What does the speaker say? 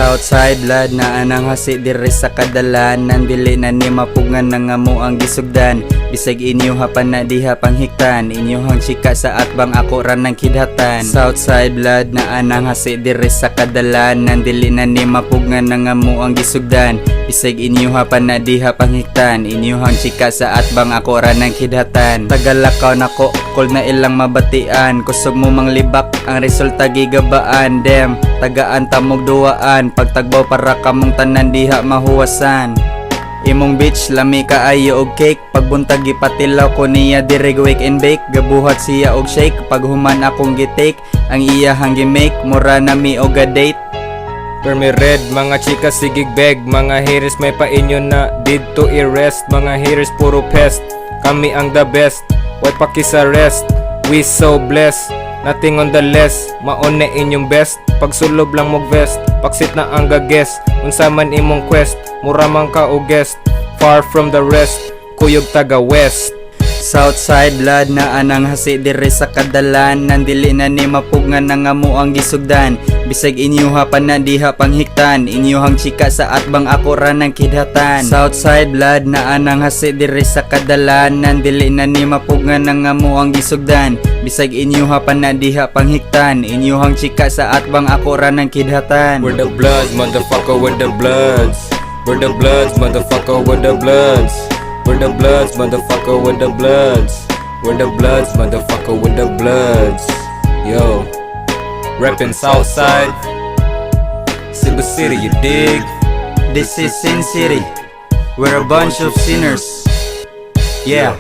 Southside blood na anang hasi diri sa kadalan. Nandili na ni mapungan na nga mo ang gisugdan. Bisag inyo hapan na diha panghiktan. Inyohang chika sa atbang ako ran ng kidhatan. Southside blood na anang hasi diri sa kadalan. Nandili na ni mapungan na nga mo ang gisugdan. Bisag inyo hapan na diha panghiktan. Inyohang chika sa atbang ako ran ng kidhatan. Tagalakaw nako kol na ilang mabatian. Kusog mo manglibak ang resulta gigabaan. Dem tagaan tamog duwaan. Pagtagbaw para kamong tanan diha mahuwasan. Imong bitch lami kaayo og cake. Pagbuntag gipatilaw ko niya dirig wake and bake. Gabuhat siya og shake. Paghuman akong gitake ang iyahang gimake. Mura na mi og date. Permi red, mga chika sigig beg. Mga haters may painyo na dito i-rest. Mga haters puro pest. Kami ang the best. Why pakisa rest? We so blessed. Nothing on the less. Maone inyong best. Pagsulob lang mo vest. Paksit na ang gages. Unsa man imong quest. Mura man ka o guest. Far from the rest. Kuyog taga west. Southside blood na anang hasi diri sa kadalan. Nandili na ni mapungan na nga mo ang gisugdan. Bisag inyo hapan na diha panghiktan. Inyohang chika sa atbang ako ran ng kidhatan. Southside blood na anang hasi diri sa kadalan. Nandili na ni mapungan na nga mo ang gisugdan. Bisag inyo hapan na diha panghiktan. Inyohang chika sa atbang ako ran ng kidhatan. We're the bloods, motherfucker with the bloods. We're the bloods, motherfucker with the bloods. We're the bloods, motherfucker with the bloods. We're the bloods, motherfucker with the bloods. Yo, reppin' Southside, Cebu City, you dig? This is Sin City. We're a bunch of sinners. Yeah.